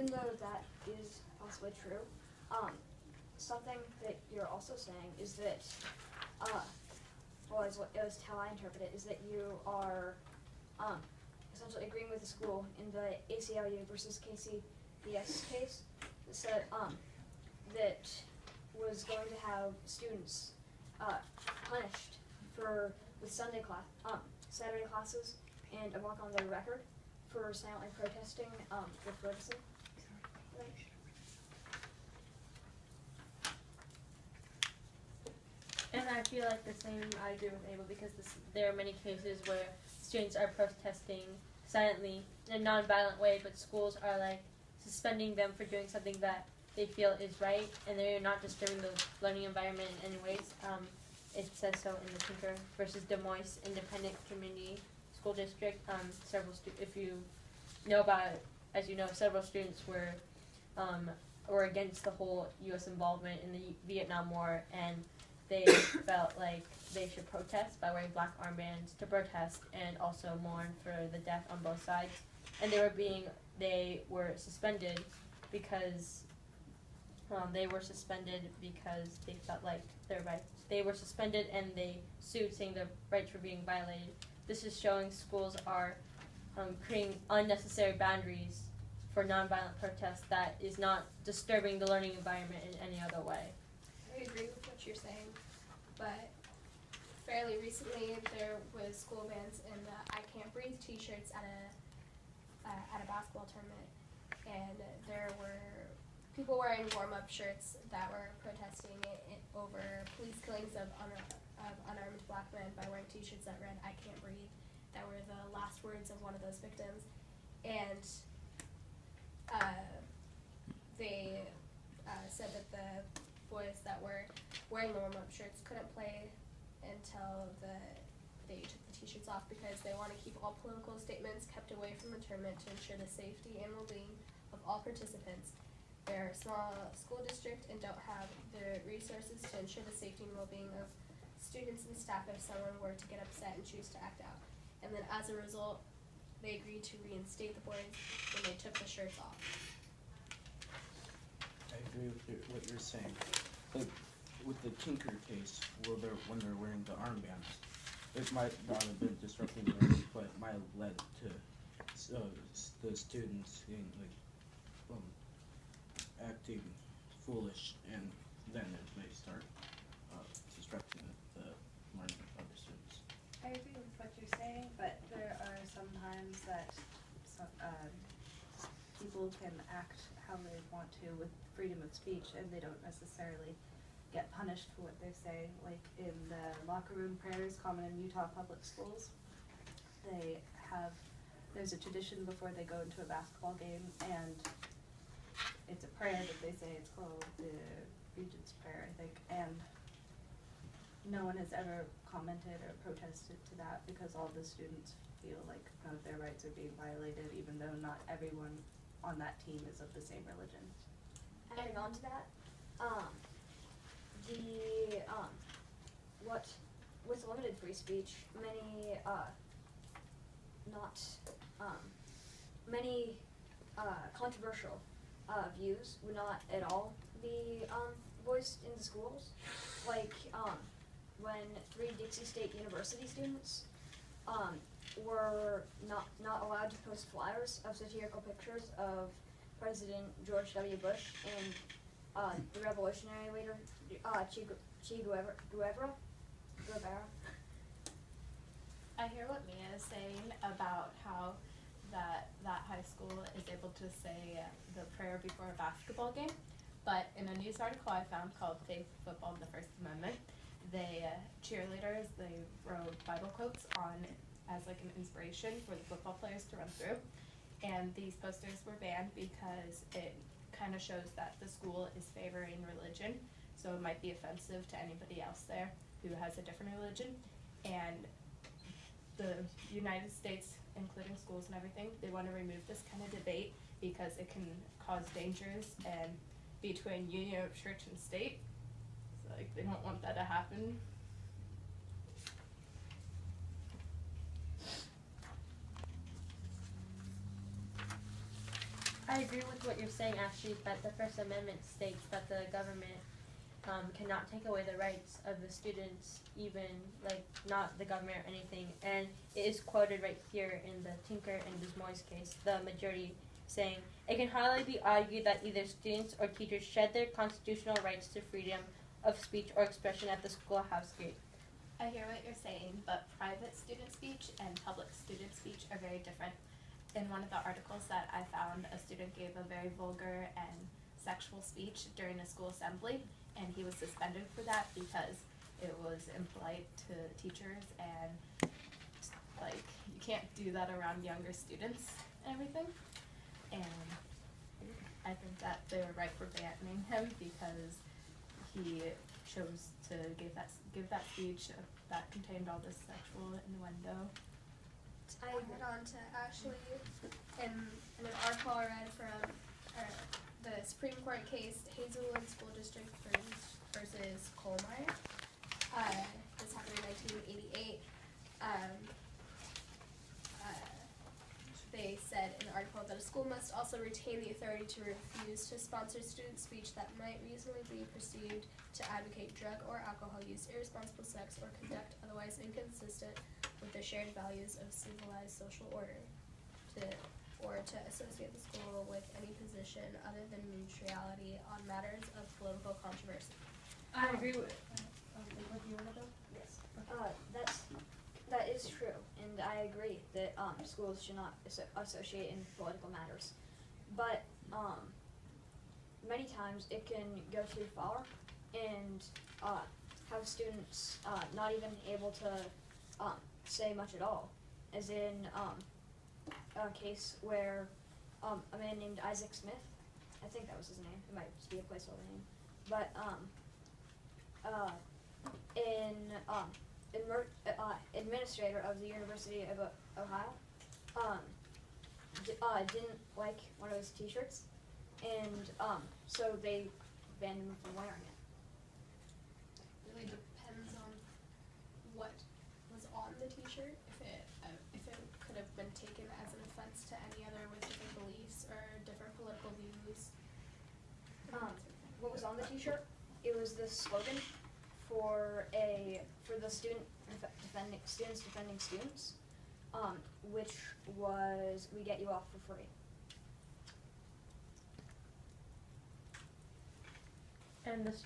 even though that is possibly true, something that you're also saying is that, well, is how I interpret it, is that you are essentially agreeing with the school in the ACLU versus KCBS case that said that was going to have students punished with Saturday classes and a mark on their record for silently protesting the Ferguson. And I feel like the same I agree with Abel, because there are many cases where students are protesting silently in a non-violent way, but schools are like suspending them for doing something that they feel is right, and they're not disturbing the learning environment in any ways. It says so in the Tinker versus Des Moines Independent Community School District. If you know about it, as you know, several students were against the whole U.S. involvement in the Vietnam War, and they felt like they should protest by wearing black armbands to protest and also mourn for the death on both sides. And they were suspended because they felt like their rights. They were suspended and they sued, saying their rights were being violated. This is showing schools are creating unnecessary boundaries for nonviolent protest that is not disturbing the learning environment in any other way. I agree with what you're saying, but fairly recently there was school bans in the I Can't Breathe t-shirts at a basketball tournament, and there were people wearing warm-up shirts that were protesting over police killings of unarmed black men by wearing t-shirts that read I Can't Breathe. That were the last words of one of those victims, and they said that the boys that were wearing the warm-up shirts couldn't play until they took the t-shirts off, because they want to keep all political statements kept away from the tournament to ensure the safety and well-being of all participants. They're a small school district and don't have the resources to ensure the safety and well-being of students and staff if someone were to get upset and choose to act out. And then as a result, they agreed to reinstate the boys when they took the shirts off. I agree with what you're saying. Like, with the Tinker case, when they're wearing the armbands, it might not have been disrupting learning, but it might have led to the students being acting foolish, and then it may start disrupting the learning of other students. I agree with what you're saying, but there are sometimes that people can act how they want to with freedom of speech, and they don't necessarily get punished for what they say. Like in the locker room prayers common in Utah public schools, there's a tradition before they go into a basketball game, and it's a prayer that they say. It's called the Regent's Prayer, I think, and no one has ever commented or protested to that, because all the students feel like none of their rights are being violated, even though not everyone on that team is of the same religion. Adding on to that, with limited free speech, many controversial views would not at all be voiced in the schools. Like when 3 Dixie State University students were not allowed to post flyers of satirical pictures of President George W. Bush and the revolutionary leader Che Guevara. I hear what Mia is saying about how that high school is able to say the prayer before a basketball game, but in a news article I found called Faith, Football, and the First Amendment, cheerleaders, they wrote Bible quotes on as like an inspiration for the football players to run through, and these posters were banned because it kind of shows that the school is favoring religion, so it might be offensive to anybody else there who has a different religion. And the United States, including schools and everything, they want to remove this kind of debate because it can cause dangers and between union of church and state. So like they don't want that to happen. I agree with what you're saying, actually, that the First Amendment states that the government cannot take away the rights of the students, even, like, not the government or anything. And it is quoted right here in the Tinker and Desmoys case, the majority saying, it can hardly be argued that either students or teachers shed their constitutional rights to freedom of speech or expression at the schoolhouse gate. I hear what you're saying, but private student speech and public student speech are very different. In one of the articles that I found, a student gave a very vulgar and sexual speech during a school assembly, and he was suspended for that because it was impolite to teachers, and like, you can't do that around younger students and everything. And I think that they were right for banning him because he chose to give that speech that contained all this sexual innuendo. I went on to actually, in an article I read from the Supreme Court case, Hazelwood School District versus Coalmire. This happened in 1988. They said in the article that a school must also retain the authority to refuse to sponsor student speech that might reasonably be perceived to advocate drug or alcohol use, irresponsible sex, or conduct otherwise inconsistent with the shared values of civilized social order, or to associate the school with any position other than neutrality on matters of political controversy. I agree with. What do you want to go? Yes. That is true, and I agree that schools should not associate in political matters. But many times it can go too far and have students not even able to say much at all. As in a case where a man named Isaac Smith, I think that was his name, it might just be a placeholder name, but administrator of the University of Ohio didn't like one of his t-shirts, and so they banned him from wearing it. Really depends on what was on the t-shirt, if it could have been taken as an offense to any other with different beliefs or different political views. What was on the t-shirt? It was the slogan for the students defending students, which was "We get you off for free." And the